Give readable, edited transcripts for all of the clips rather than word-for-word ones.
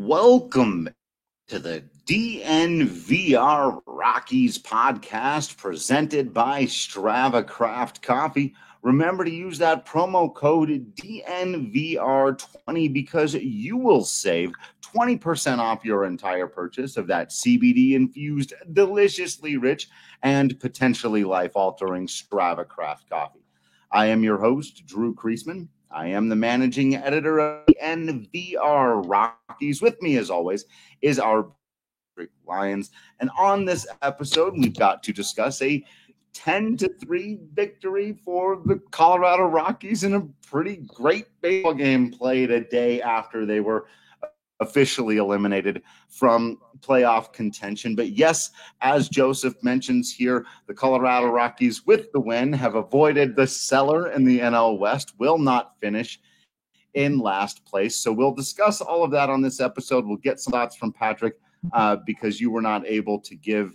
Welcome to the DNVR Rockies podcast presented by Strava Craft Coffee. Remember to use that promo code DNVR20 because you will save 20% off your entire purchase of that CBD-infused, deliciously rich, and potentially life-altering Strava Craft Coffee. I am your host, Drew Kreisman. I am the managing editor of the NVR Rockies. With me, as always, is our Lions. And on this episode, we've got to discuss a 10-3 victory for the Colorado Rockies in a pretty great baseball game played a day after they were officially eliminated from playoff contention. But yes, as Joseph mentions here, the Colorado Rockies with the win have avoided the cellar in the NL West, will not finish in last place. So we'll discuss all of that on this episode. We'll get some thoughts from Patrick because you were not able to give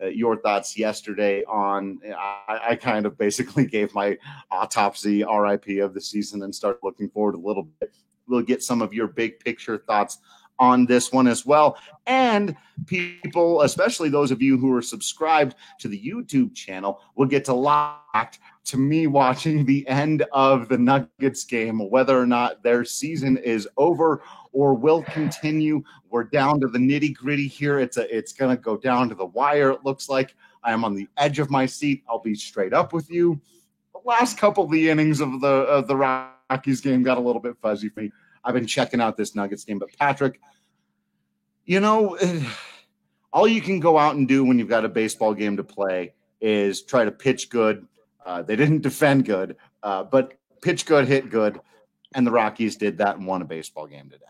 your thoughts yesterday on, I kind of basically gave my autopsy RIP of the season and started looking forward a little bit. We'll get some of your big picture thoughts on this one as well. And people, especially those of you who are subscribed to the YouTube channel, will get to locked to me watching the end of the Nuggets game, whether or not their season is over or will continue. We're down to the nitty gritty here. It's going to go down to the wire. It looks like I am on the edge of my seat. I'll be straight up with you. The last couple of the innings of the Rockies game got a little bit fuzzy for me. I've been checking out this Nuggets game, but Patrick, you know, all you can go out and do when you've got a baseball game to play is try to pitch good. They didn't defend good, but pitch good, hit good, and the Rockies did that and won a baseball game today.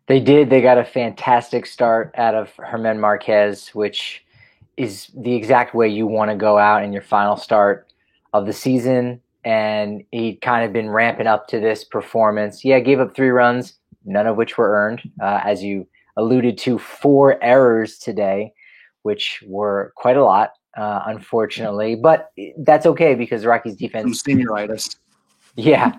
They did. They got a fantastic start out of Germán Márquez, which is the exact way you want to go out in your final start of the season. And he'd kind of been ramping up to this performance. Yeah, gave up 3 runs, none of which were earned. As you alluded to, 4 errors today, which were quite a lot, unfortunately. But that's okay because the Rockies defense... Some senioritis. Yeah.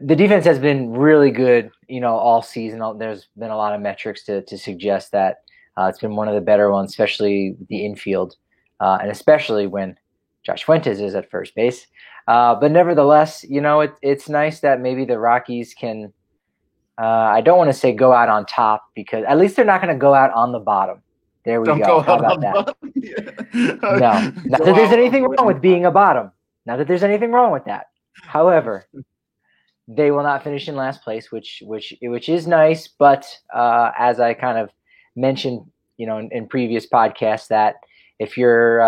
The defense has been really good, all season. There's been a lot of metrics to suggest that it's been one of the better ones, especially the infield, and especially when Josh Fuentes is at first base. But nevertheless, it's nice that maybe the Rockies can, I don't want to say go out on top because at least they're not going to go out on the bottom. There we go. How about that? Yeah. No, not that there's anything wrong with being a bottom. Not that there's anything wrong with that. However, they will not finish in last place, which is nice. But as I kind of mentioned, in previous podcasts, that if you're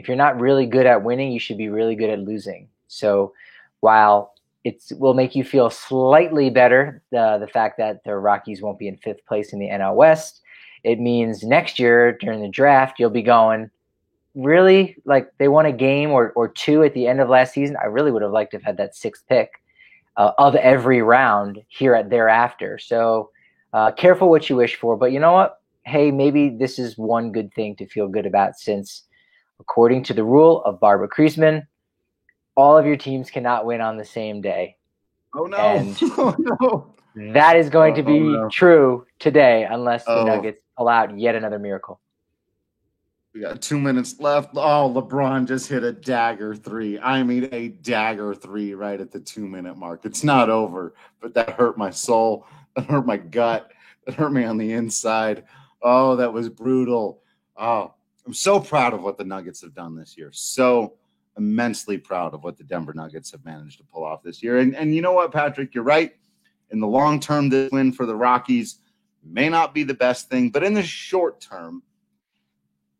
not really good at winning, you should be really good at losing. So while it will make you feel slightly better, the fact that the Rockies won't be in 5th place in the NL West, it means next year during the draft, you'll be going, really? Like they won a game or 2 at the end of last season? I really would have liked to have had that 6th pick of every round thereafter. So careful what you wish for. But you know what? Hey, maybe this is one good thing to feel good about since, according to the rule of Barbara Kreisman, all of your teams cannot win on the same day. Oh, no. And oh, no. That is going to be true today unless the Nuggets pull out yet another miracle. We got 2 minutes left. Oh, LeBron just hit a dagger 3. I mean, a dagger 3 right at the 2-minute mark. It's not over, but that hurt my soul. That hurt my gut. That hurt me on the inside. Oh, that was brutal. Oh, I'm so proud of what the Nuggets have done this year. So immensely proud of what the Denver Nuggets have managed to pull off this year. And you know what, Patrick, you're right. In the long term, this win for the Rockies may not be the best thing, but in the short term,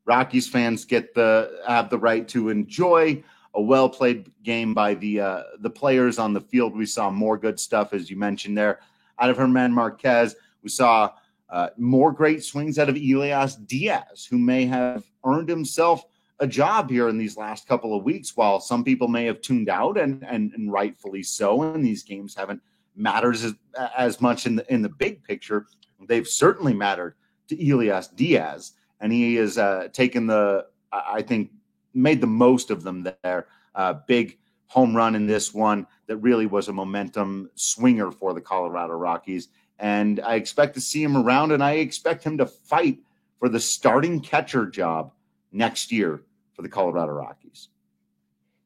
Rockies fans have the right to enjoy a well-played game by the players on the field. We saw more good stuff, as you mentioned there, out of Germán Márquez. We saw more great swings out of Elias Diaz, who may have earned himself a job here in these last couple of weeks, while some people may have tuned out and rightfully so, and these games haven't mattered as much in the big picture. They've certainly mattered to Elias Diaz, and he has taken made the most of them there. Big home run in this one that really was a momentum swinger for the Colorado Rockies. And I expect to see him around, and I expect him to fight for the starting catcher job next year for the Colorado Rockies.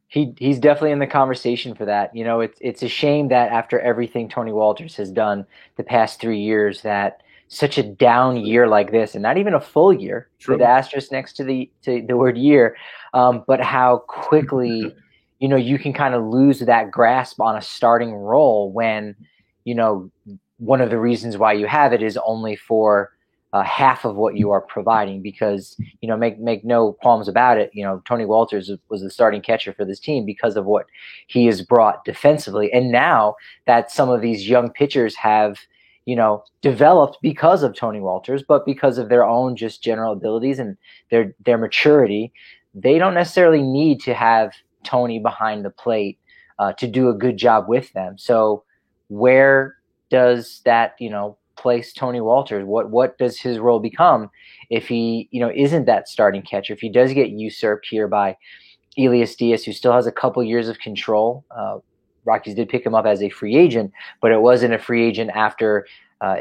He's definitely in the conversation for that. You know, it's a shame that after everything Tony Walters has done the past 3 years, that such a down year like this, and not even a full year, with the asterisk next to the word year, but how quickly, you know, you can kind of lose that grasp on a starting role when, you know, one of the reasons why you have it is only for half of what you are providing, because, you know, make no qualms about it, you know, Tony Walters was the starting catcher for this team because of what he has brought defensively. And now that some of these young pitchers have, you know, developed because of Tony Walters, but because of their own just general abilities and their maturity, they don't necessarily need to have Tony behind the plate to do a good job with them. So where does that, you know, place Tony Walters? What does his role become if he, you know, isn't that starting catcher? If he does get usurped here by Elias Diaz, who still has a couple years of control. Rockies did pick him up as a free agent, but it wasn't a free agent after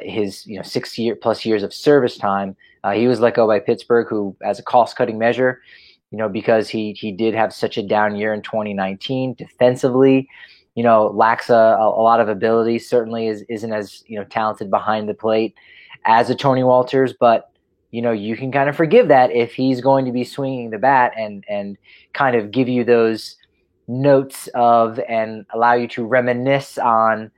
his, you know, 6+ years of service time. He was let go by Pittsburgh, who, as a cost-cutting measure, you know, because he did have such a down year in 2019 defensively, you know, lacks a lot of ability, certainly isn't as, you know, talented behind the plate as a Tony Walters, but, you know, you can kind of forgive that if he's going to be swinging the bat and kind of give you those notes of and allow you to reminisce on,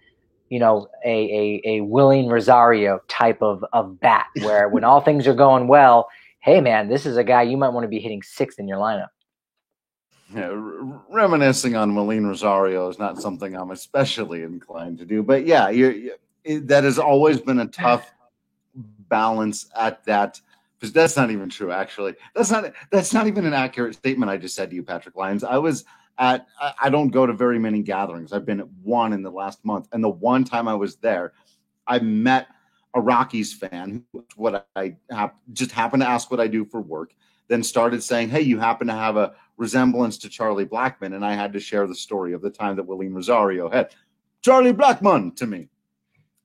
you know, a Willing Rosario type of bat, where when all things are going well, hey man, this is a guy you might want to be hitting sixth in your lineup. Yeah, reminiscing on Willing Rosario is not something I'm especially inclined to do. But yeah, that has always been a tough balance at that. Because that's not even true, actually. That's not even an accurate statement I just said to you, Patrick Lyons. I don't go to very many gatherings. I've been at one in the last month. And the one time I was there, I met a Rockies fan who just happened to ask what I do for work, then started saying, hey, you happen to have a resemblance to Charlie Blackmon. And I had to share the story of the time that Willing Rosario had Charlie Blackmon to me.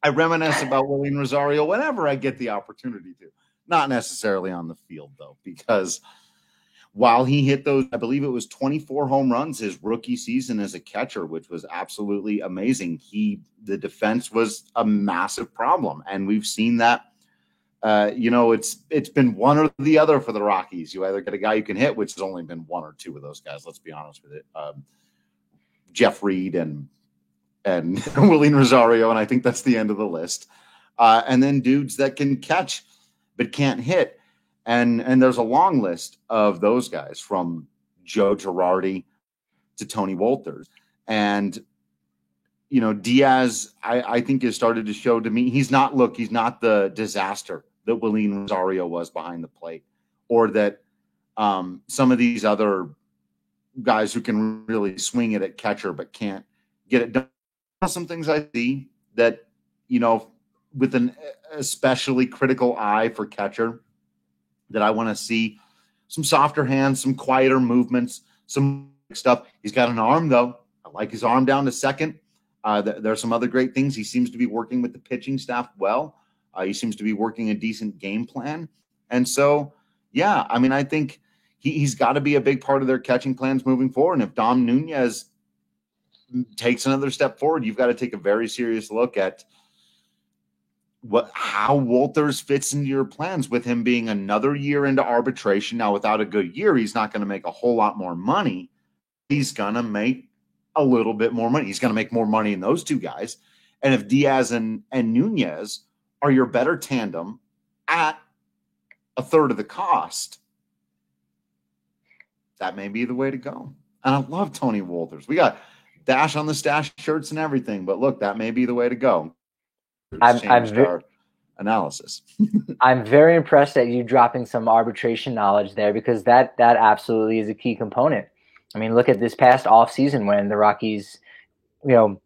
I reminisce about Willing Rosario whenever I get the opportunity to. Not necessarily on the field, though, because while he hit those, I believe it was 24 home runs his rookie season as a catcher, which was absolutely amazing. The defense was a massive problem. And we've seen that. You know, it's been one or the other for the Rockies. You either get a guy you can hit, which has only been one or two of those guys. Let's be honest with it. Jeff Reed and Willing Rosario, and I think that's the end of the list. And then dudes that can catch but can't hit. And there's a long list of those guys, from Joe Girardi to Tony Walters. And, you know, Diaz, I think, has started to show to me he's not the disaster that Willing Rosario was behind the plate, or that some of these other guys who can really swing it at catcher but can't get it done. Some things I see that, you know, with an especially critical eye for catcher, that I want to see some softer hands, some quieter movements, some stuff. He's got an arm, though. I like his arm down to second. There's some other great things. He seems to be working with the pitching staff well. He seems to be working a decent game plan. And so, yeah, I mean, I think he's got to be a big part of their catching plans moving forward. And if Dom Nunez takes another step forward, you've got to take a very serious look at how Walters fits into your plans, with him being another year into arbitration. Now, without a good year, he's not going to make a whole lot more money. He's going to make a little bit more money. He's going to make more money than those two guys. And if Diaz and Nunez are your better tandem at a third of the cost, that may be the way to go. And I love Tony Walters. We got Dash on the Stash shirts and everything, but look, that may be the way to go. Our analysis. I'm very impressed at you dropping some arbitration knowledge there, because that absolutely is a key component. I mean, look at this past offseason when the Rockies, you know,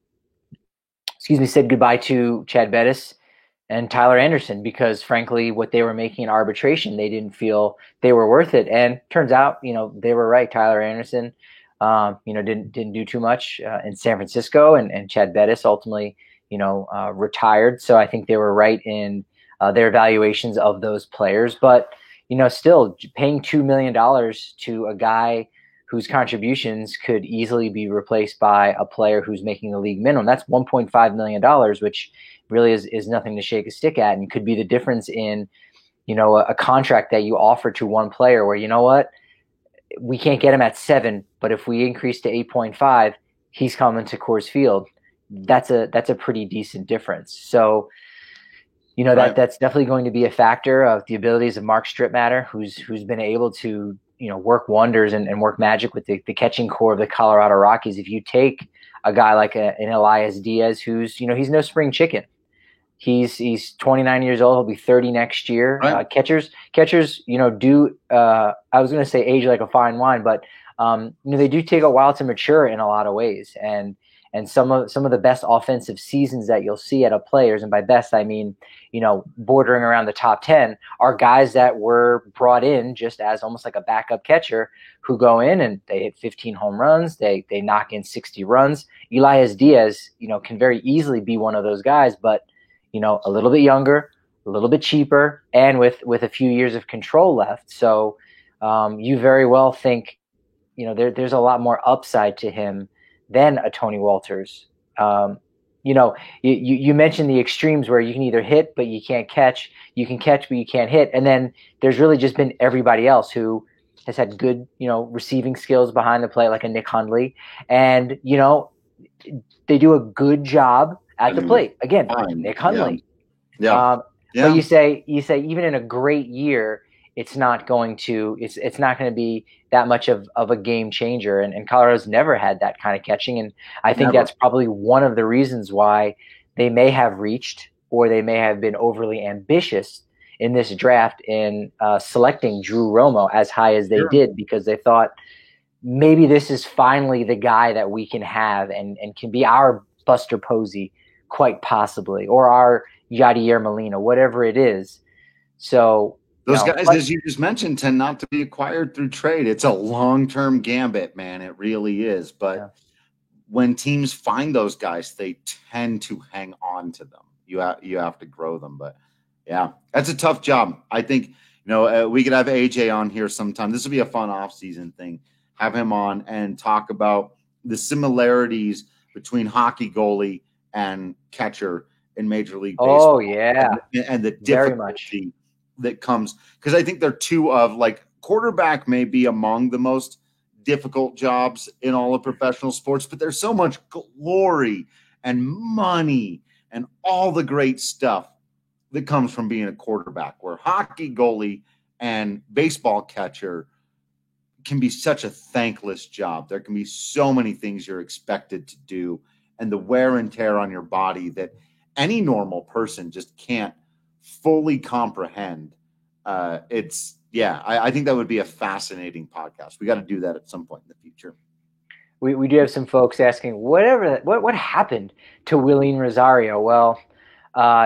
said goodbye to Chad Bettis and Tyler Anderson, because frankly, what they were making in arbitration, they didn't feel they were worth it. And turns out, you know, they were right. Tyler Anderson, you know, didn't do too much in San Francisco, and Chad Bettis ultimately, retired. So I think they were right in their evaluations of those players. But, still paying $2 million to a guy whose contributions could easily be replaced by a player who's making the league minimum. That's $1.5 million, which really is nothing to shake a stick at, and could be the difference in, a contract that you offer to one player where, you know what, we can't get him at 7, but if we increase to 8.5, he's coming to Coors Field. That's a pretty decent difference. So, Right. that's definitely going to be a factor of the abilities of Mark Stripmatter, who's been able to, work wonders and work magic with the catching core of the Colorado Rockies. If you take a guy like an Elias Diaz, who's, he's no spring chicken. He's 29 years old. He'll be 30 next year. Right. Catchers, do I was going to say age like a fine wine, but they do take a while to mature in a lot of ways. And some of the best offensive seasons that you'll see out of players, and by best I mean, bordering around the top 10, are guys that were brought in just as almost like a backup catcher who go in and they hit 15 home runs, they knock in 60 runs. Elias Diaz, can very easily be one of those guys, but a little bit younger, a little bit cheaper, and with a few years of control left. So you very well think, there's a lot more upside to him than a Tony Walters. You mentioned the extremes where you can either hit, but you can't catch. You can catch, but you can't hit. And then there's really just been everybody else who has had good, receiving skills behind the plate, like a Nick Hundley. And, they do a good job at the plate. Again, Nick Hundley. Yeah. But you say even in a great year, it's not going to be that much of a game changer. And Colorado's never had that kind of catching. And I think that's probably one of the reasons why they may have reached, or they may have been overly ambitious in this draft in selecting Drew Romo as high as they did, because they thought maybe this is finally the guy that we can have and can be our Buster Posey, quite possibly, or our Yadier Molina, whatever it is. So those guys, as you just mentioned, tend not to be acquired through trade. It's a long-term gambit, man. It really is. But when teams find those guys, they tend to hang on to them. You have to grow them. But yeah, that's a tough job. I think, we could have AJ on here sometime. This would be a fun off-season thing. Have him on and talk about the similarities between hockey goalie and catcher in Major League Baseball. Oh, yeah. And the difficulty that comes, because I think they're two of, like, quarterback may be among the most difficult jobs in all of professional sports, but there's so much glory and money and all the great stuff that comes from being a quarterback, where hockey goalie and baseball catcher can be such a thankless job. There can be so many things you're expected to do, and the wear and tear on your body that any normal person just can't fully comprehend. I think that would be a fascinating podcast. We got to do that at some point in the future. We do have some folks asking what happened to Willeen Rosario. Well,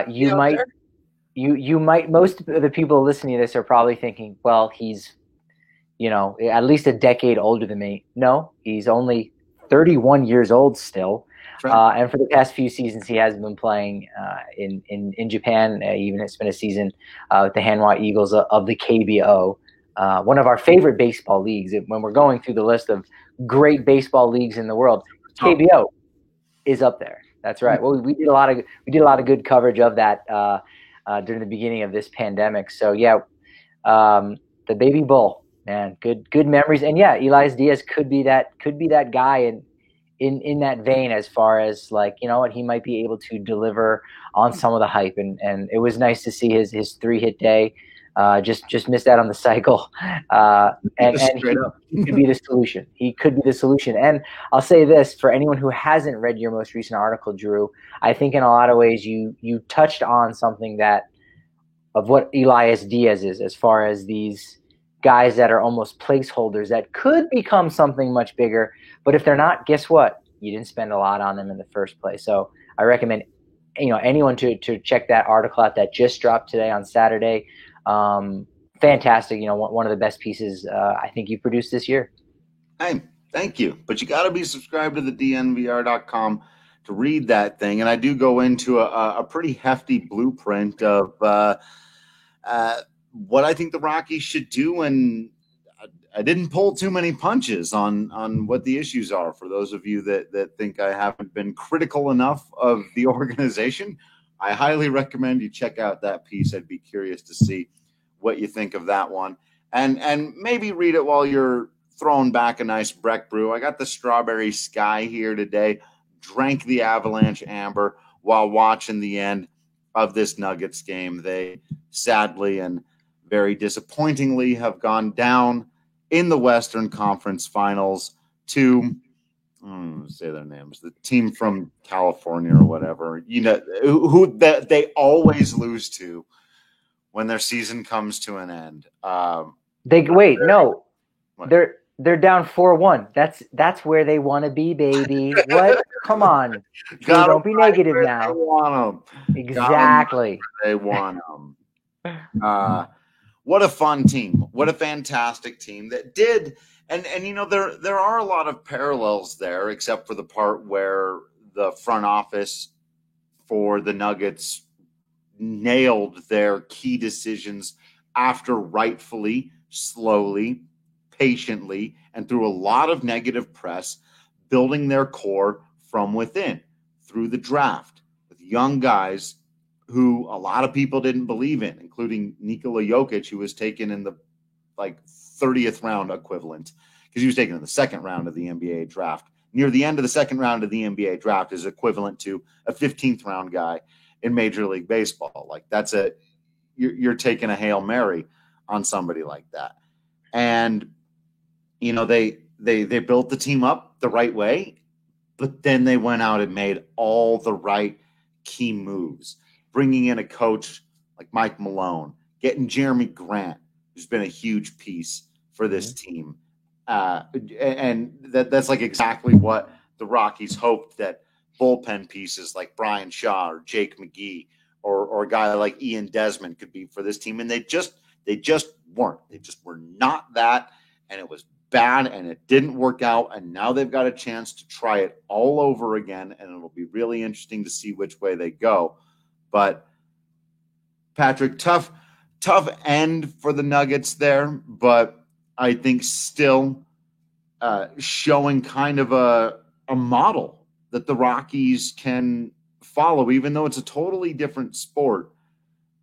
you might most of the people listening to this are probably thinking, well, he's at least a decade older than me. No, he's only 31 years old still. Right. And for the past few seasons, he has been playing in Japan. Even spent a season with the Hanwha Eagles of the KBO, one of our favorite baseball leagues. When we're going through the list of great baseball leagues in the world, KBO is up there. That's right. Well, we did a lot of good coverage of that during the beginning of this pandemic. So yeah, the baby bull, man, good memories. And yeah, Elias Diaz could be that guy in that vein, as far as, like, he might be able to deliver on some of the hype, and it was nice to see his 3-hit day. Just missed out on the cycle, and he could be the solution. He could be the solution. And I'll say this, for anyone who hasn't read your most recent article, Drew, I think in a lot of ways you touched on something of what Elias Diaz is, as far as these guys that are almost placeholders that could become something much bigger. But if they're not, guess what? You didn't spend a lot on them in the first place. So I recommend anyone to check that article out that just dropped today on Saturday. Fantastic. One of the best pieces I think you produced this year. Hey, thank you. But you got to be subscribed to the DNVR.com read that thing, and I do go into a pretty hefty blueprint of what I think the Rockies should do, and I didn't pull too many punches on what the issues are. For those of you that think I haven't been critical enough of the organization, I highly recommend you check out that piece. I'd be curious to see what you think of that one, and maybe read it while you're throwing back a nice Breck brew. I got the Strawberry Sky here today. Drank the Avalanche Amber while watching the end of this Nuggets game. They sadly and very disappointingly have gone down in the Western Conference Finals to say their names, the team from California or whatever, who that they always lose to when their season comes to an end. They're down 4-1. That's where they want to be, baby. What? Come on. Don't be negative now. They want them. Exactly. They want them. What a fun team. What a fantastic team that did. And there are a lot of parallels there, except for the part where the front office for the Nuggets nailed their key decisions after rightfully, slowly, patiently, and through a lot of negative press, building their core from within through the draft with young guys who a lot of people didn't believe in, including Nikola Jokic, who was taken in the 30th round equivalent, because he was taken in the second round of the NBA draft. Near the end of the second round of the NBA draft is equivalent to a 15th round guy in Major League Baseball. You're taking a Hail Mary on somebody like that. And they built the team up the right way, but then they went out and made all the right key moves, bringing in a coach like Mike Malone, getting Jeremy Grant, who's been a huge piece for this team. And that's exactly what the Rockies hoped that bullpen pieces like Brian Shaw or Jake McGee or a guy like Ian Desmond could be for this team. And they just weren't. They just were not that. And it was bad and it didn't work out. And now they've got a chance to try it all over again. And it'll be really interesting to see which way they go. But Patrick, tough end for the Nuggets there, but I think still showing kind of a model that the Rockies can follow, even though it's a totally different sport,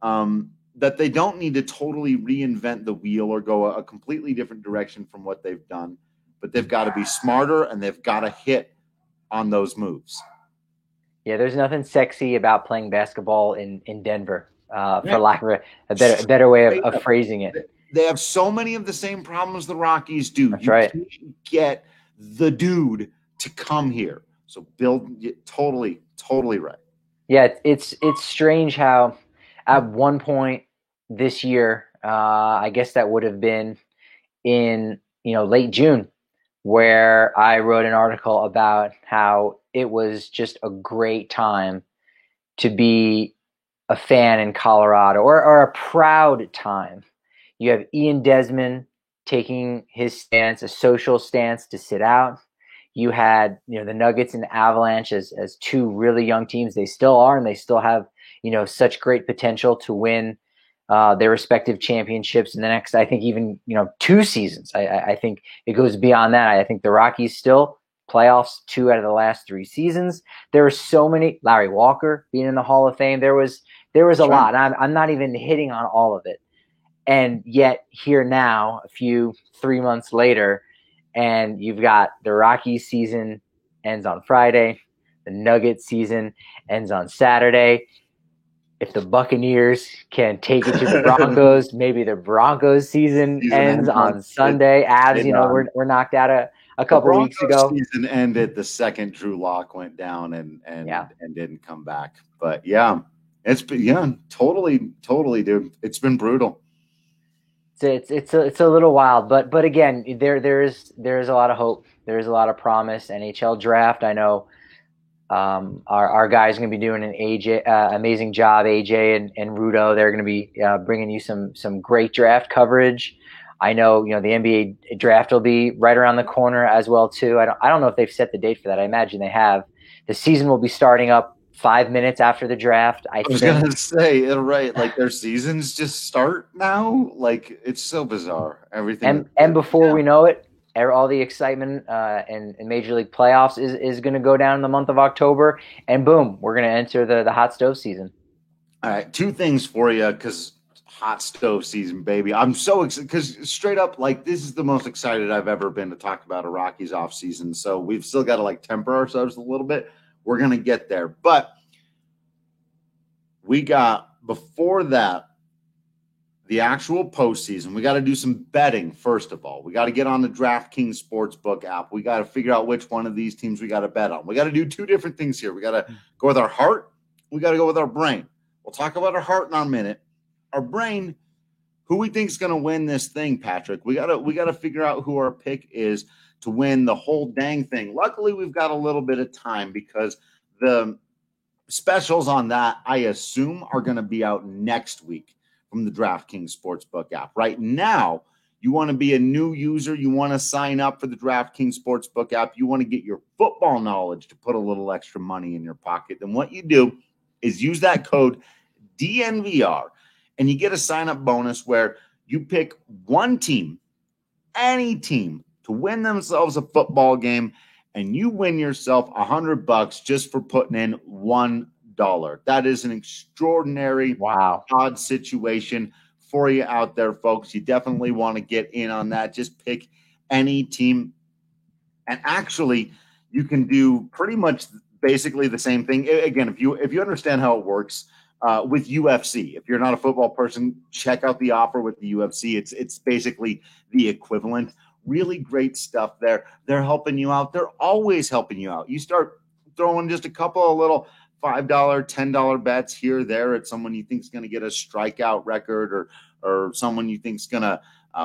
that they don't need to totally reinvent the wheel or go a completely different direction from what they've done, but they've got to be smarter and they've got to hit on those moves. Yeah, there's nothing sexy about playing basketball in Denver, for lack of a better way of phrasing it. They have so many of the same problems the Rockies do. That's right. You can't get the dude to come here. So build totally right. Yeah, it's strange how at one point this year, I guess that would have been in late June, where I wrote an article about how it was just a great time to be a fan in Colorado, or a proud time. You have Ian Desmond taking his stance, a social stance, to sit out. You had the Nuggets and the Avalanche as two really young teams. They still are, and they still have such great potential to win their respective championships in the next, I think, even 2 seasons. I think it goes beyond that. I think the Rockies still playoffs 2 out of the last 3 seasons. There were so many. Larry Walker being in the Hall of Fame. There was a lot. And I'm not even hitting on all of it. And yet here now, 3 months later, and you've got the Rockies season ends on Friday. The Nuggets season ends on Saturday. If the Buccaneers can take it to the Broncos, maybe the Broncos season ends on Sunday. Avs, we're knocked out a couple weeks ago. Season ended the second Drew Lock went down and didn't come back. But it's been totally, dude. It's been brutal. It's a little wild, but again, there is a lot of hope. There is a lot of promise. NHL draft, I know. Our guys are going to be doing an amazing job. AJ and Rudo, they're going to be bringing you some great draft coverage. I know the NBA draft will be right around the corner as well too. I don't know if they've set the date for that. I imagine they have. The season will be starting up 5 minutes after the draft. I was gonna say, right? Like their seasons just start now. Like it's so bizarre. Everything, and before we know it, all the excitement and Major League playoffs is going to go down in the month of October, and boom, we're going to enter the hot stove season. All right, 2 things for you because hot stove season, baby. I'm so excited because straight up, like this is the most excited I've ever been to talk about a Rockies off season. So we've still got to like temper ourselves a little bit. We're gonna get there, but we got before that the actual postseason. We got to do some betting first of all. We got to get on the DraftKings Sportsbook app. We got to figure out which one of these teams we got to bet on. We got to do 2 different things here. We got to go with our heart. We got to go with our brain. We'll talk about our heart in a minute. Our brain, who we think is going to win this thing, Patrick. We gotta figure out who our pick is to win the whole dang thing. Luckily, we've got a little bit of time because the specials on that, I assume, are going to be out next week from the DraftKings Sportsbook app. Right now, you want to be a new user. You want to sign up for the DraftKings Sportsbook app. You want to get your football knowledge to put a little extra money in your pocket. Then what you do is use that code DNVR, and you get a sign-up bonus where you pick one team, any team, to win themselves a football game, and you win yourself $100 just for putting in $1. That is an extraordinary odd situation for you out there, folks. You definitely want to get in on that. Just pick any team. And actually, you can do pretty much basically the same thing. Again, if you understand how it works with UFC, if you're not a football person, check out the offer with the UFC. It's basically the equivalent. Really great stuff there. They're helping you out. They're always helping you out. You start throwing just a couple of little $5, $10 bets here or there at someone you think is going to get a strikeout record or someone you think is going to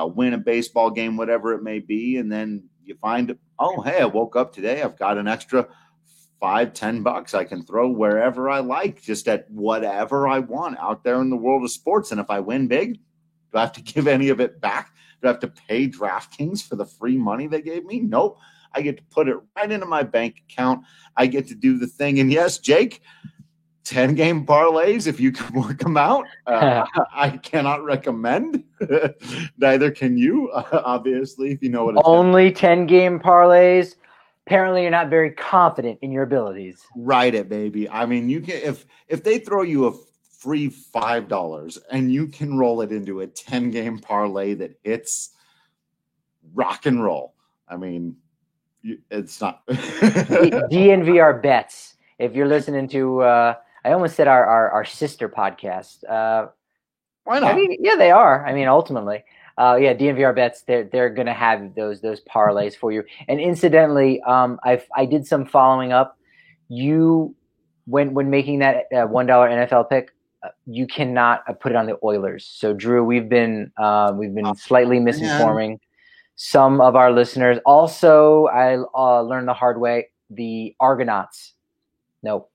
win a baseball game, whatever it may be. And then you find, oh, hey, I woke up today. I've got an extra $5-10 I can throw wherever I like, just at whatever I want out there in the world of sports. And if I win big, do I have to give any of it back? Do I have to pay DraftKings for the free money they gave me? Nope. I get to put it right into my bank account. I get to do the thing. And yes, Jake, 10-game parlays, if you can work them out, I cannot recommend. Neither can you, obviously, if you know what it's only 10-game parlays. Apparently, you're not very confident in your abilities. Write it, baby. I mean, you can if they throw you a free $5 and you can roll it into a 10-game parlay that hits, rock and roll. I mean, it's not DNVR bets. If you're listening to, I almost said our sister podcast. Why not? I mean, yeah, they are. I mean, ultimately. DNVR bets. They're going to have those parlays for you. And incidentally, I did some following up. You when making that $1 NFL pick, you cannot put it on the Oilers. So Drew, we've been slightly misinforming some of our listeners. Also, I learned the hard way. The Argonauts. Nope.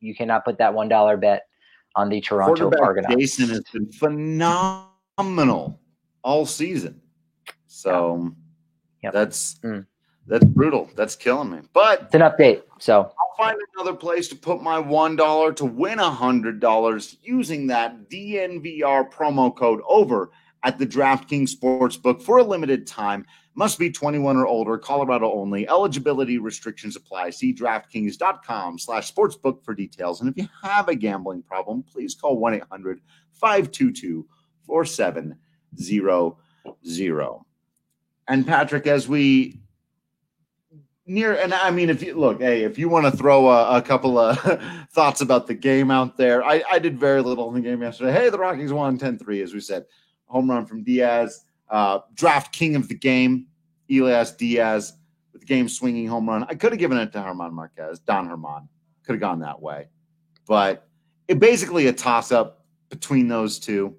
You cannot put that $1 bet on the Toronto Argonauts. Jason has been phenomenal all season. So that's brutal. That's killing me. But it's an update. So I'll find another place to put my $1 to win $100 using that DNVR promo code over at the DraftKings Sportsbook for a limited time. Must be 21 or older, Colorado only. Eligibility restrictions apply. See DraftKings.com/sportsbook for details. And if you have a gambling problem, please call 1-800-522-4700. And Patrick, as we and I mean, if you want to throw a couple of thoughts about the game out there, I did very little in the game yesterday. Hey, the Rockies won 10-3, as we said. Home run from Diaz, draft king of the game, Elias Diaz, with the game swinging home run. I could have given it to Don Herman. Could have gone that way. But it basically a toss-up between those two.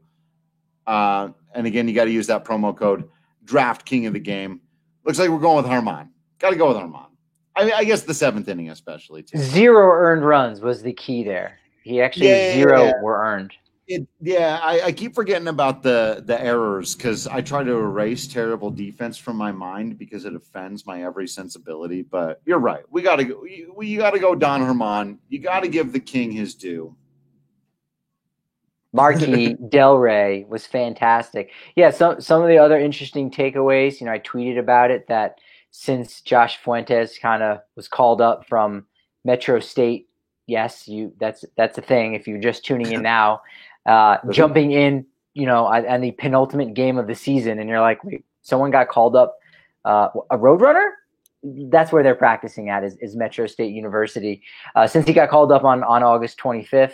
And again, you got to use that promo code, draft king of the game. Looks like we're going with Herman. Got to go with Herman. I guess the 7th inning especially, too. 0 earned runs was the key there. He actually zero were earned. I keep forgetting about the errors because I try to erase terrible defense from my mind because it offends my every sensibility. But you're right. We got to go. You got to go Don Herman. You got to give the king his due. Marquis Delray was fantastic. Yeah, some of the other interesting takeaways. I tweeted about it that since Josh Fuentes kind of was called up from Metro State, yes, that's a thing. If you're just tuning in now, jumping in, and the penultimate game of the season, and you're like, wait, someone got called up, a Roadrunner. That's where they're practicing at is Metro State University. Since he got called up on August 25th.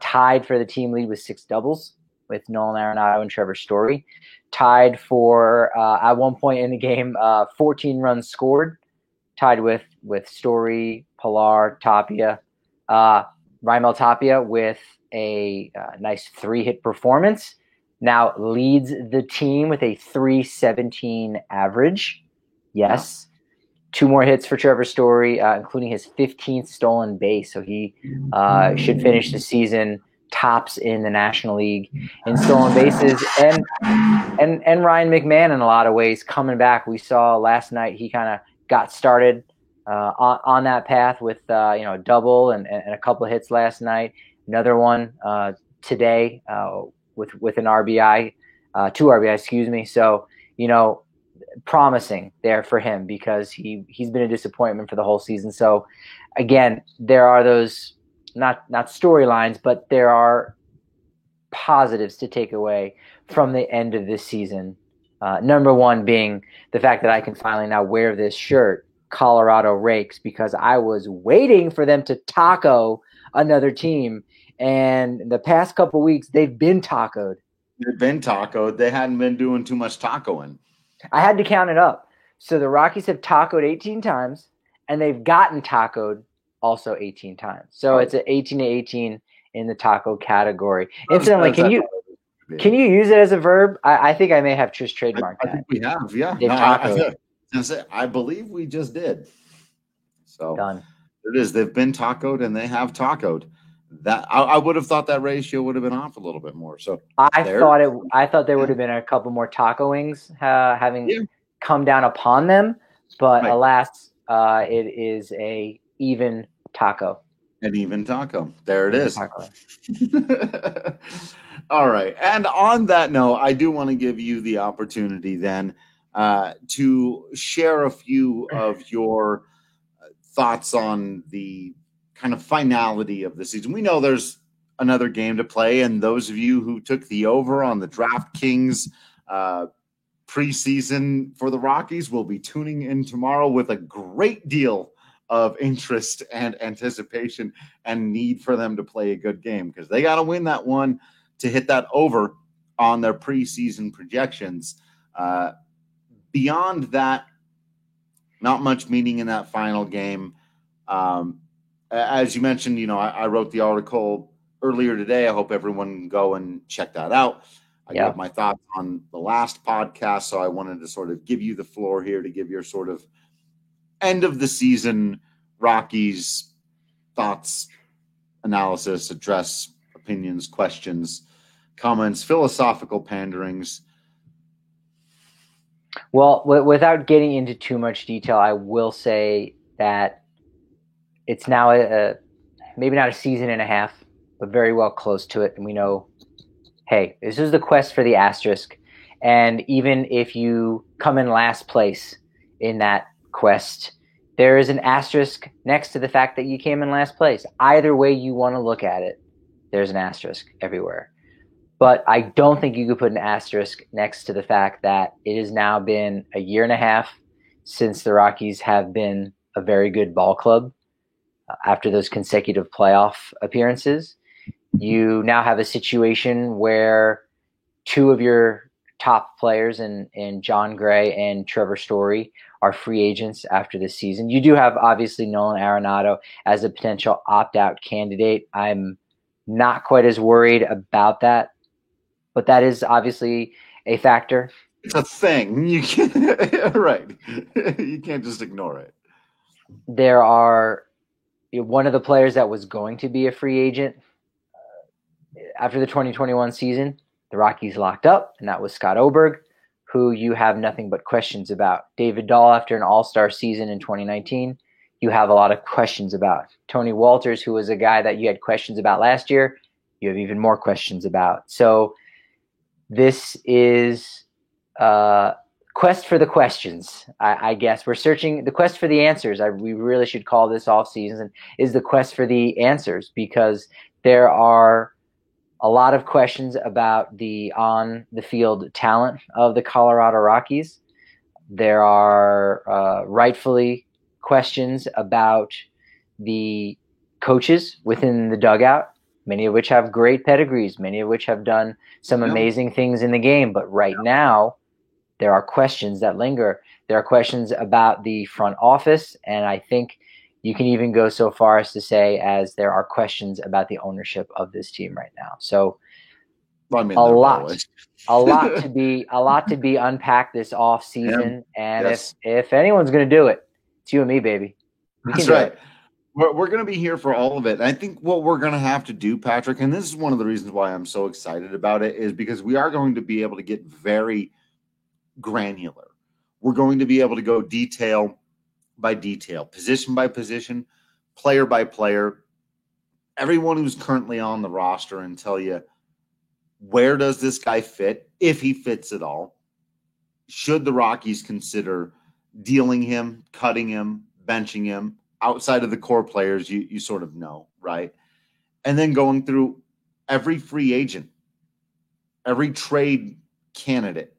Tied for the team lead with 6 doubles with Nolan Arenado and Trevor Story. Tied for, at one point in the game, 14 runs scored. Tied with Story, Pilar, Tapia. Raimel Tapia with a nice 3-hit performance. Now leads the team with a 317 average. Yes. Yeah. 2 more hits for Trevor Story, including his 15th stolen base. So he should finish the season tops in the National League in stolen bases. And Ryan McMahon, in a lot of ways, coming back. We saw last night he kind of got started on that path with a double and a couple of hits last night. Another one today with an RBI, 2 RBI, excuse me. So, promising there for him because he's been a disappointment for the whole season. So again, there are those not storylines, but there are positives to take away from the end of this season. Number one being the fact that I can finally now wear this shirt, Colorado Rakes, because I was waiting for them to taco another team. And the past couple of weeks, they've been tacoed. They hadn't been doing too much tacoing. I had to count it up. So the Rockies have tacoed 18 times, and they've gotten tacoed also 18 times. So it's an 18-18 in the taco category. Incidentally, can you use it as a verb? I think I may have just trademarked that. I think we have, yeah. I believe we just did. So done. It is. They've been tacoed, and they have tacoed. That I would have thought that ratio would have been off a little bit more. So I thought there would have been a couple more taco wings having come down upon them, but alas, it is a even taco. An even taco. There it is. All right. And on that note, I do want to give you the opportunity then to share a few of your thoughts on the kind of finality of the season. We know there's another game to play, and those of you who took the over on the DraftKings preseason for the Rockies will be tuning in tomorrow with a great deal of interest and anticipation and need for them to play a good game because they got to win that one to hit that over on their preseason projections. Beyond that, not much meaning in that final game. As you mentioned, I wrote the article earlier today. I hope everyone can go and check that out. I gave my thoughts on the last podcast, so I wanted to sort of give you the floor here to give your sort of end of the season Rockies thoughts, analysis, address opinions, questions, comments, philosophical panderings. Well, without getting into too much detail, I will say that it's now maybe not a season and a half, but very well close to it. And we know, hey, this is the quest for the asterisk. And even if you come in last place in that quest, there is an asterisk next to the fact that you came in last place. Either way you want to look at it, there's an asterisk everywhere. But I don't think you could put an asterisk next to the fact that it has now been a year and a half since the Rockies have been a very good ball club. After those consecutive playoff appearances, you now have a situation where 2 of your top players in John Gray and Trevor Story are free agents after this season. You do have obviously Nolan Arenado as a potential opt-out candidate. I'm not quite as worried about that, but that is obviously a factor. It's a thing. You can't, right. You can't just ignore it. There are one of the players that was going to be a free agent after the 2021 season, the Rockies locked up, and that was Scott Oberg, who you have nothing but questions about. David Dahl, after an all-star season in 2019, you have a lot of questions about. Tony Walters, who was a guy that you had questions about last year, you have even more questions about. So this is quest for the questions, I guess. We're searching the quest for the answers. We really should call this off season is the quest for the answers, because there are a lot of questions about the on the field talent of the Colorado Rockies. There are rightfully questions about the coaches within the dugout, many of which have great pedigrees, many of which have done some amazing things in the game. But right now, there are questions that linger. There are questions about the front office, and I think you can even go so far as to say as there are questions about the ownership of this team right now. So a lot to be unpacked this off season. And if anyone's going to do it, it's you and me, baby. That's right. We're going to be here for all of it. And I think what we're going to have to do, Patrick, and this is one of the reasons why I'm so excited about it, is because we are going to be able to get very granular. We're going to be able to go detail by detail, position by position, player by player, everyone who's currently on the roster, and tell you, where does this guy fit, if he fits at all? Should the Rockies consider dealing him, cutting him, benching him? Outside of the core players, you sort of know, right? And then going through every free agent, every trade candidate,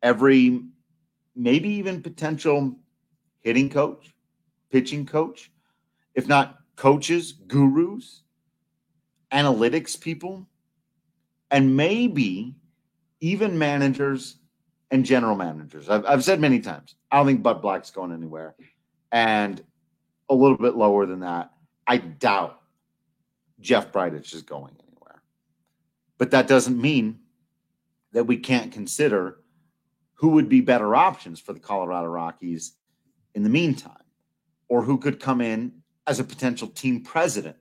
every maybe even potential hitting coach, pitching coach, if not coaches, gurus, analytics people, and maybe even managers and general managers. I've said many times, I don't think Bud Black's going anywhere. And a little bit lower than that, I doubt Jeff Bridich is going anywhere. But that doesn't mean that we can't consider who would be better options for the Colorado Rockies in the meantime, or who could come in as a potential team president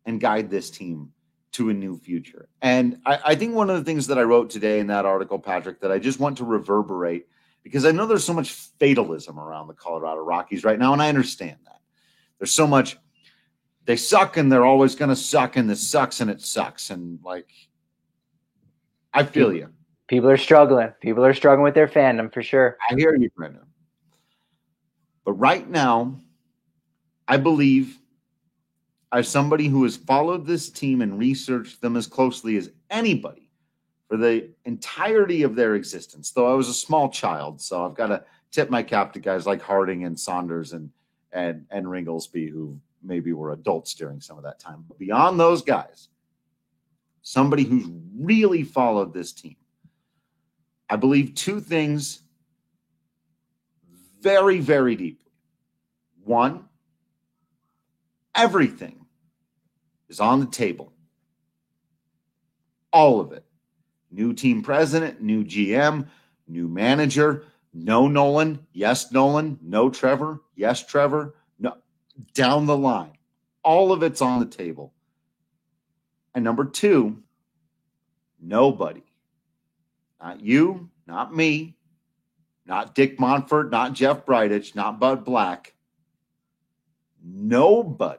and guide this team to a new future. And I think one of the things that I wrote today in that article, Patrick, that I just want to reverberate, because I know there's so much fatalism around the Colorado Rockies right now, and I understand that. There's so much, they suck and they're always going to suck, and this sucks and it sucks. And like, I feel you. People are struggling. People are struggling with their fandom for sure. I hear you, Brendan. But right now, I believe, as somebody who has followed this team and researched them as closely as anybody for the entirety of their existence, though I was a small child, so I've got to tip my cap to guys like Harding and Saunders and Ringlesby, who maybe were adults during some of that time. But beyond those guys, somebody who's really followed this team, I believe two things very, very deeply. One, everything is on the table. All of it. New team president, new GM, new manager, no Nolan, yes Nolan, no Trevor, yes Trevor, no, down the line. All of it's on the table. And number two, nobody, not you, not me, not Dick Monfort, not Jeff Bridich, not Bud Black, nobody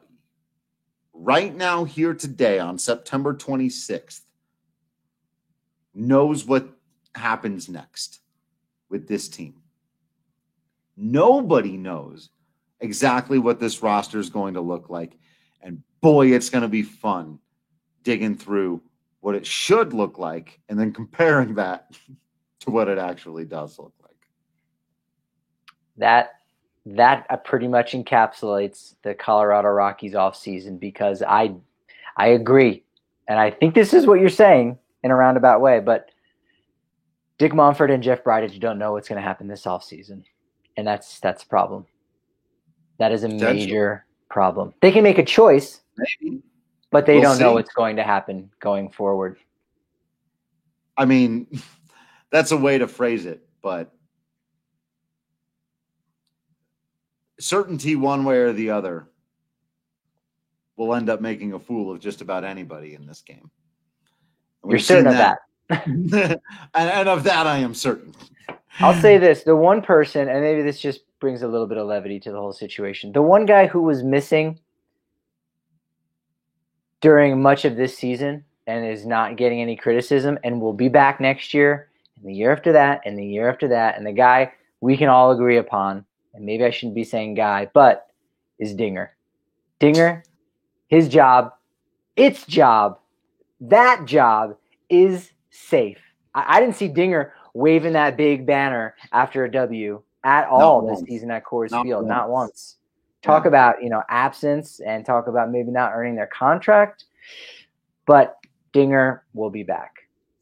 right now here today on September 26th knows what happens next with this team. Nobody knows exactly what this roster is going to look like. And boy, it's going to be fun digging through what it should look like and then comparing that to what it actually does look like. That pretty much encapsulates the Colorado Rockies offseason, because I agree. And I think this is what you're saying in a roundabout way, but Dick Monfort and Jeff Bridich don't know what's going to happen this offseason. And that's a problem. That is a major problem. They can make a choice, maybe, but they don't know what's going to happen going forward. I mean, that's a way to phrase it, but certainty one way or the other will end up making a fool of just about anybody in this game. You're certain of that. and of that I am certain. I'll say this. The one person, and maybe this just brings a little bit of levity to the whole situation. The one guy who was missing during much of this season and is not getting any criticism and will be back next year and the year after that and the year after that, and the guy we can all agree upon, and maybe I shouldn't be saying guy, but is Dinger. Dinger, his job, its job, that job is safe. I didn't see Dinger waving that big banner after a W at all this season at Coors Field. Not once. Talk about, absence and talk about maybe not earning their contract, but Dinger will be back.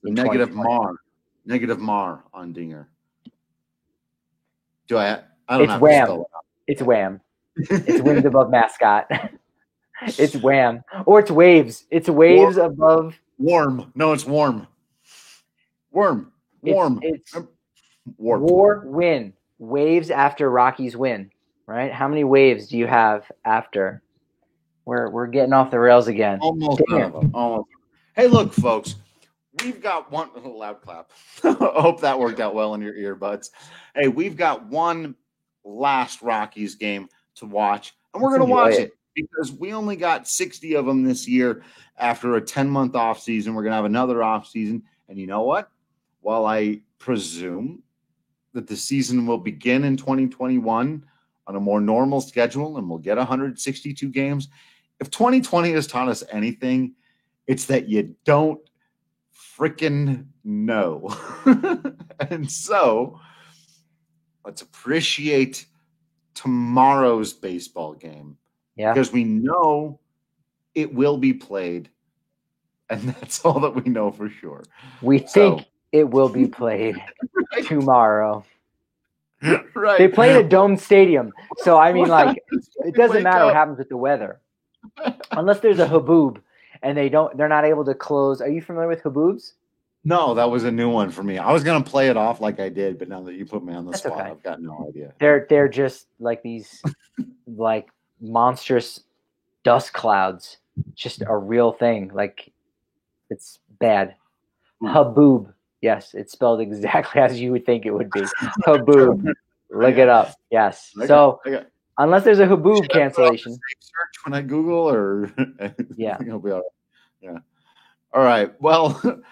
Negative Mar on Dinger. I don't it's have Wham. To spell it out. It's Wham. It's wins above mascot. It's Wham. Or it's waves. It's waves above. Warm. No, it's warm. Warm. It's war win. Waves after Rockies win. Right? How many waves do you have after? We're getting off the rails again. Almost none of them. Almost. Hey, look, folks. We've got one loud clap. I hope that worked out well in your earbuds. Hey, we've got one last Rockies game to watch, and we're going to watch it because we only got 60 of them this year after a 10-month off season. We're going to have another off season, and you know what? While I presume that the season will begin in 2021 on a more normal schedule and we'll get 162 games, if 2020 has taught us anything, it's that you don't freaking know. And so let's appreciate tomorrow's baseball game. Yeah. Because we know it will be played. And that's all that we know for sure. We think it will be played tomorrow. Right. They play in a domed stadium. So, I mean, it doesn't matter what happens with the weather. Unless there's a haboob. And they're not able to close. Are you familiar with haboobs? No, that was a new one for me. I was going to play it off like I did, but now that you put me on the spot, okay. I've got no idea. They're just like these monstrous dust clouds. Just a real thing. It's bad. Haboob. Yes, it's spelled exactly as you would think it would be. Haboob. Look it up. Yes. Okay. Unless there's a haboob cancellation. Search when I Google or yeah. It'll be all right. Yeah. All right. Well,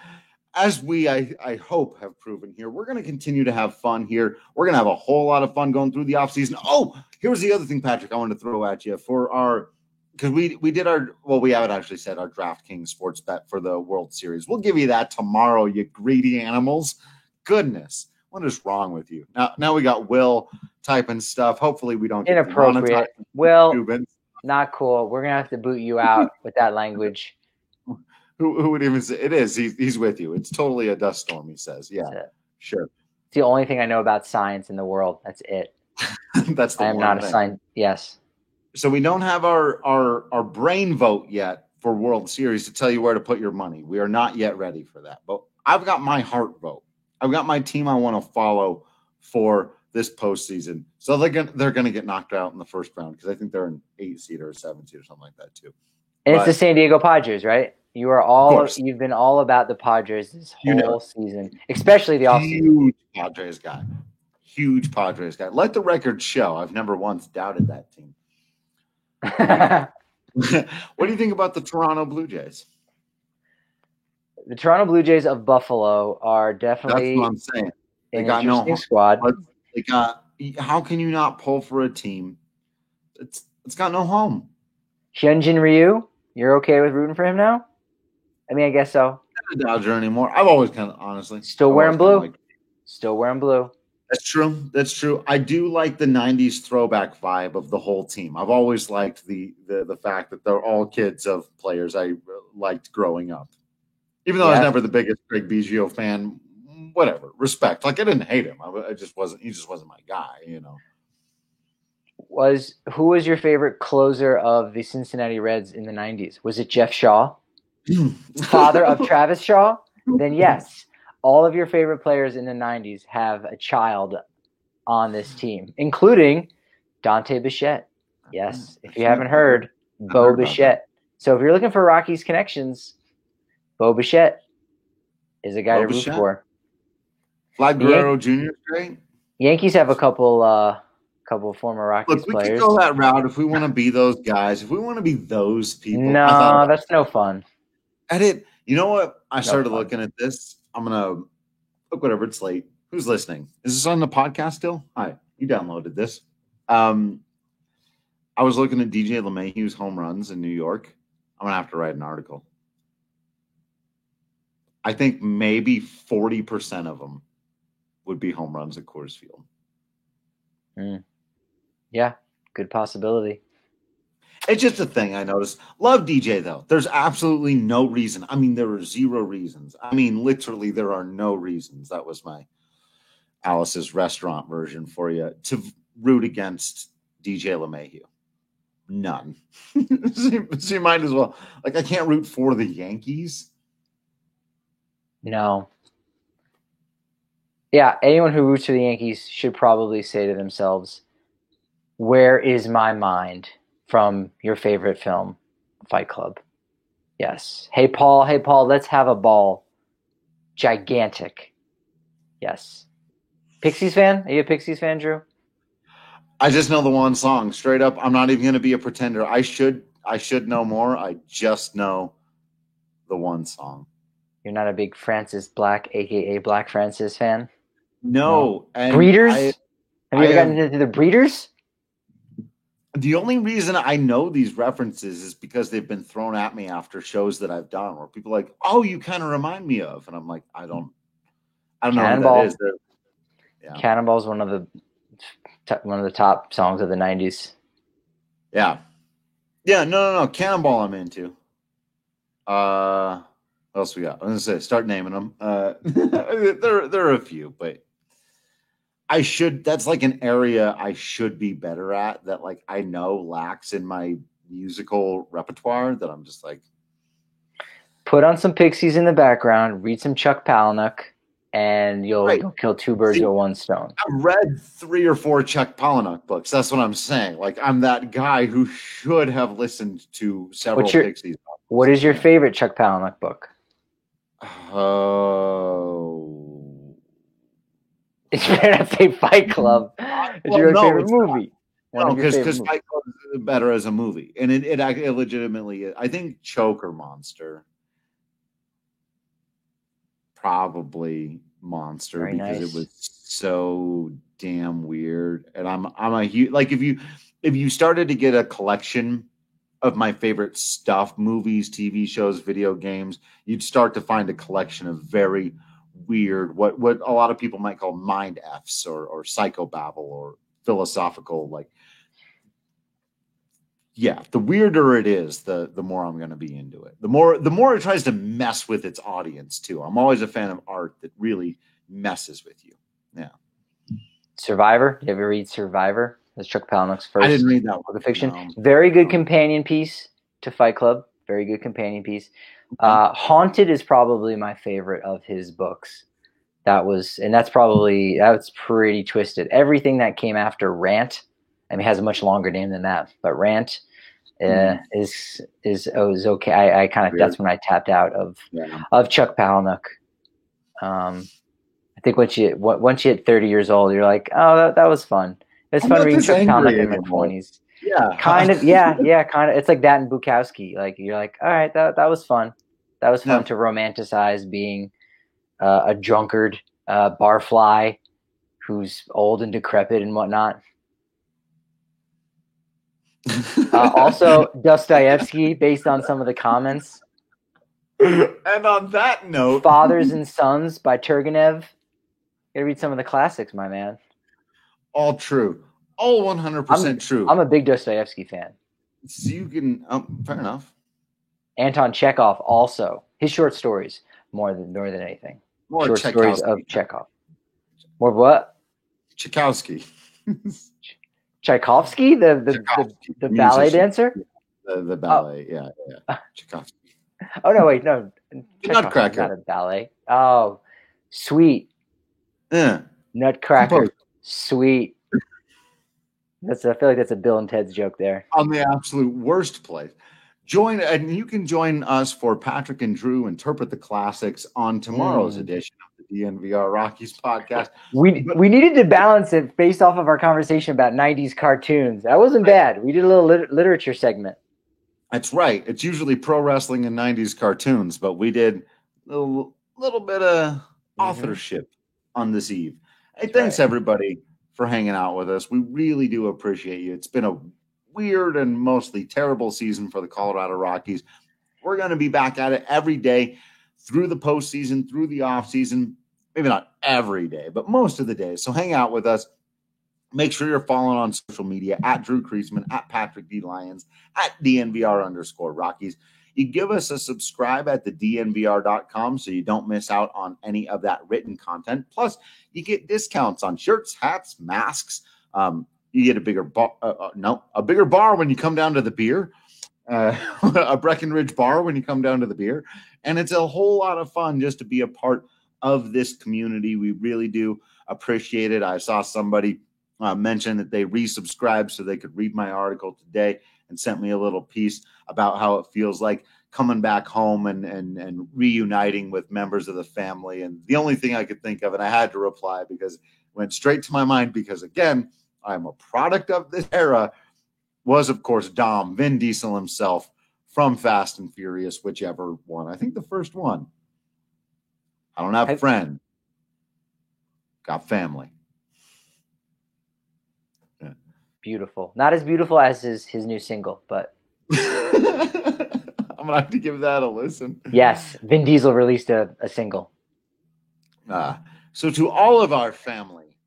as we, I hope, have proven here, we're going to continue to have fun here. We're going to have a whole lot of fun going through the offseason. Oh, here's the other thing, Patrick, I wanted to throw at you for because we did we haven't actually said our DraftKings sports bet for the World Series. We'll give you that tomorrow, you greedy animals. Goodness. What is wrong with you? Now we got Will typing stuff. Hopefully we don't get inappropriate. Will, not cool. We're gonna have to boot you out with that language. Who would even say it is? He's with you. It's totally a dust storm. He says, "Yeah, sure." It's the only thing I know about science in the world. That's it. That's the I am not a science. Yes. So we don't have our brain vote yet for World Series to tell you where to put your money. We are not yet ready for that. But I've got my heart vote. I've got my team I want to follow for this postseason. So they're gonna get knocked out in the first round because I think they're an 8-seed or a 7-seed or something like that too. And it's the San Diego Padres, right? You've been all about the Padres this whole season, especially the offseason. Huge Padres guy. Let the record show. I've never once doubted that team. What do you think about the Toronto Blue Jays? The Toronto Blue Jays of Buffalo are definitely That's what I'm saying. They an got interesting squad. How can you not pull for a team? It's got no home. Hyunjin Ryu, you're okay with rooting for him now? I mean, I guess so. Not a Dodger anymore. I've always honestly still wearing blue. Still wearing blue. That's true. I do like the 90s throwback vibe of the whole team. I've always liked the fact that they're all kids of players I liked growing up. Even though I was never the biggest Craig Biggio fan, whatever. Respect. I didn't hate him. He just wasn't my guy, Who was your favorite closer of the Cincinnati Reds in the 90s? Was it Jeff Shaw? Father of Travis Shaw? Then yes. All of your favorite players in the 90s have a child on this team, including Dante Bichette. Yes. If you haven't heard, Bo Bichette. So if you're looking for Rockies connections, Bo Bichette. is a guy to root Bichette. for. Vlad Guerrero Jr. is great. Yankees have a couple former Rockies Look, we players. could go that route if we want to be those guys. If we want to be those people. No, that's no fun. Edit. You know what? I started looking at this. I'm gonna look. Whatever. It's late. Who's listening? Is this on the podcast still? Hi. You downloaded this. I was looking at DJ LeMahieu's home runs in New York. I'm gonna have to write an article. I think maybe 40% of them would be home runs at Coors Field. Yeah, good possibility. It's just a thing I noticed. Love DJ, though. There's absolutely no reason. I mean, there are zero reasons. I mean, literally, there are no reasons. That was my Alice's Restaurant version for you to root against DJ LeMahieu. None. So you might as well. Like, I can't root for the Yankees. No. Yeah, anyone who roots for the Yankees should probably say to themselves, where is my mind from your favorite film, Fight Club? Yes. Hey, Paul, let's have a ball. Gigantic. Yes. Pixies fan? Are you a Pixies fan, Drew? I just know the one song. Straight up, I'm not even going to be a pretender. I should know more. I just know the one song. You're not a big Francis Black, a.k.a. Black Francis fan? No. And Breeders? Have you ever gotten into the Breeders? The only reason I know these references is because they've been thrown at me after shows that I've done where people are like, oh, you kind of remind me of. And I'm like, I don't know what that is. Yeah. Cannonball is one of the top songs of the 90s. Yeah. Yeah, no. Cannonball I'm into. What else we got? I'm going to say, start naming them. There are a few, but that's like an area I should be better at that like I know lacks in my musical repertoire that I'm just like. Put on some Pixies in the background, read some Chuck Palahniuk, and you'll kill two birds with one stone. I've read 3 or 4 Chuck Palahniuk books. That's what I'm saying. Like I'm that guy who should have listened to several Pixies. What is your favorite Chuck Palahniuk book? Oh. It's better not say Fight Club. It's your favorite movie. No, because Fight Club is better as a movie. And it legitimately is. I think Choke or Monster. Probably Monster. Very because nice. It was so damn weird. And I'm a huge, like if you started to get a collection of my favorite stuff, movies, TV shows, video games, you'd start to find a collection of very weird, what a lot of people might call mind Fs or psychobabble or philosophical, like, yeah, the weirder it is, the more I'm going to be into it. The more it tries to mess with its audience too. I'm always a fan of art that really messes with you. Yeah. Survivor. You ever read Survivor? That's Chuck Palahniuk's first. I didn't read that book of fiction. No. Very good companion piece to Fight Club. Very good companion piece. Haunted is probably my favorite of his books. That's pretty twisted. Everything that came after Rant, I mean, it has a much longer name than that, but Rant is okay. I kind of, that's when I tapped out of Chuck Palahniuk. I think once you hit 30 years old, you're like, oh, that was fun. It's fun reading Chuck Palahniuk in my 20s. Yeah. Kind of. Yeah. Kind of. It's like that and Bukowski. Like, you're like, all right, that was fun. That was fun to romanticize being a drunkard barfly who's old and decrepit and whatnot. Also, Dostoevsky, based on some of the comments. And on that note, Fathers and Sons by Turgenev. You gotta read some of the classics, my man. All true. All 100% true. I'm a big Dostoevsky fan. So you can, fair enough. Anton Chekhov also. His short stories, more than anything. More short Tchaikovsky. Stories of Chekhov. More what? Tchaikovsky. Tchaikovsky? The ballet dancer? The ballet, yeah. Tchaikovsky. Oh, no, wait, no. Nutcracker. Not a ballet. Oh, Sweet. Yeah. Nutcracker. Composed. Sweet. I feel like that's a Bill and Ted's joke there. On the absolute worst place. You can join us for Patrick and Drew Interpret the Classics on tomorrow's edition of the DNVR Rockies podcast. We needed to balance it based off of our conversation about 90s cartoons. That wasn't bad. We did a little literature segment. That's right. It's usually pro wrestling and 90s cartoons, but we did a little bit of authorship on this eve. Hey, thanks everybody for hanging out with us. We really do appreciate you. It's been a weird and mostly terrible season for the Colorado Rockies. We're going to be back at it every day through the postseason, through the offseason. Maybe not every day, but most of the days. So hang out with us. Make sure you're following on social media at Drew Creasman, at Patrick D. Lyons, at DNVR_Rockies. You give us a subscribe at the DNVR.com so you don't miss out on any of that written content. Plus, you get discounts on shirts, hats, masks. You get a bigger bar when you come down to the beer, a Breckenridge bar when you come down to the beer. And it's a whole lot of fun just to be a part of this community. We really do appreciate it. I saw somebody mention that they resubscribed so they could read my article today and sent me a little piece about how it feels like coming back home and reuniting with members of the family. And the only thing I could think of, and I had to reply because it went straight to my mind, because again, I'm a product of this era, was of course Dom, Vin Diesel himself from Fast and Furious, whichever one. I think the first one. I don't have a friend. Got family. Yeah. Beautiful. Not as beautiful as his new single, but I'm going to have to give that a listen. Yes, Vin Diesel released a single. So to all of our family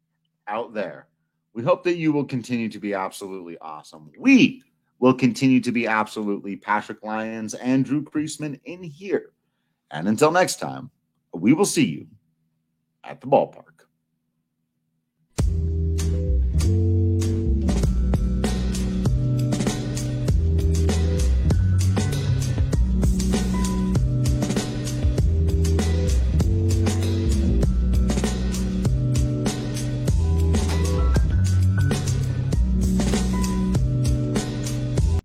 out there, we hope that you will continue to be absolutely awesome. We will continue to be absolutely Patrick Lyons and Drew Creasman in here. And until next time, we will see you at the ballpark.